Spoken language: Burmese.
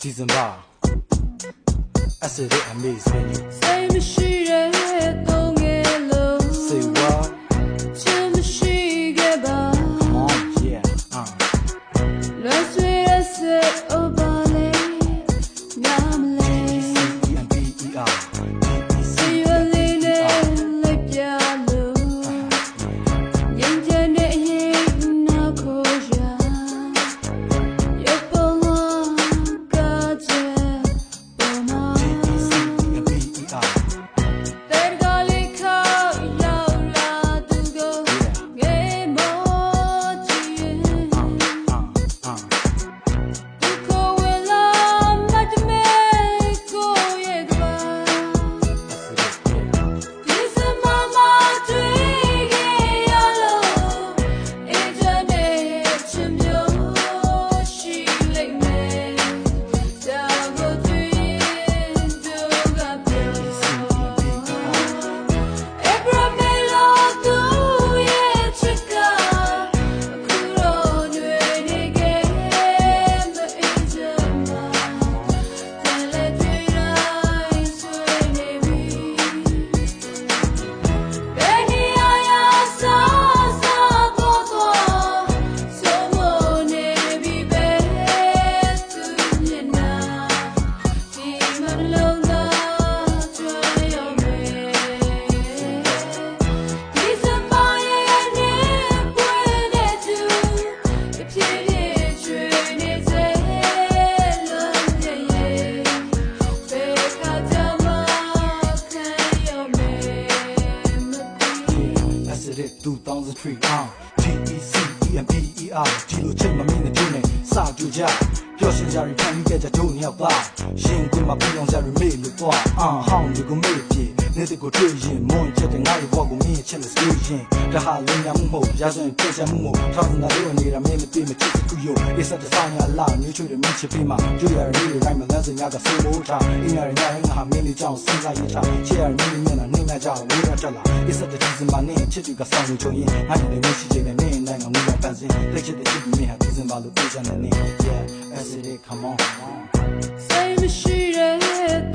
December Acid it amazing you Say machine don't get low Say what Machine get by Come on yeah Let's wait and say oh ballet Namle D-E-C-E-M-B-E-R See you later like piano Yin jen de yin na ko ya Ye po ga je po ma D-E-C-E-M-B-E-R Ter ga le kha yao la tu go Nge mo chi yin Tu ko we la mat me ko ye ga This is mama twig ya lo Internet chim yo shi lai me Da go twin do ga pyo Ebra me lo tu ye chika Kuro nwe ni ge me ijama Tele twirai sui ne mi Beni aya sa bo to so mo ne bi be tu ni na Ti ma lo na chwa yo me Ti sa ma ye ne pwe ne tu Pi pi chwe ne se lo ye ye Be ka ta ma kan yo me Acid it 2003 D-E-C-E-M-B-E-R ဒီလိုချိန်မမင်းနဲ့ပြုနေစကြကြပျော်ရှင်ကြရီဖန်ပြီးကြတို့နှစ်ယောက်သားရှင်ကွင်းမှာပြုံးကြရီမေးလို့တော့ဟောင်းဒီကိုမေးပြေနေတဲ့ကိုတွေ့ရင်မွန်ချက်တဲ့ငါ့ရဲ့ဘဝကိုမင်းချက်လို့ဆိုရင်ဒါဟာလင်းရမှုမဟုတ်ရာဇဝင်ပြည့်စုံမှုမဟုတ်ထောင်းတာလို့နေတာမင်းမသိမချစ်ကူရောဒီစတဲ့ဆိုင်ရလာညချွေတဲ့မင်းချစ်ပြီးမှကြွရရီရိုင်းမလန်းစင်ရကဆိုလို့ထားအင်းရရငါဟာမင်းလေးကြောင့်စဉ်းစားရထားချေရမင်းမျက်နှာနေနေကြဝေးရတက်လာဒီစတဲ့ဒီစင်မနေချစ်သူကဆောင်လို့ချုံရင်ငါ့ရဲ့မရှိချင်တဲ့နေနိုင်ငံငူပန်းစင်လက်ချစ်တဲ့ချစ်မင်းဟာဒီစင်ပါလို့ပြေးချင်တဲ့နေ Yeah acid it come on Say machine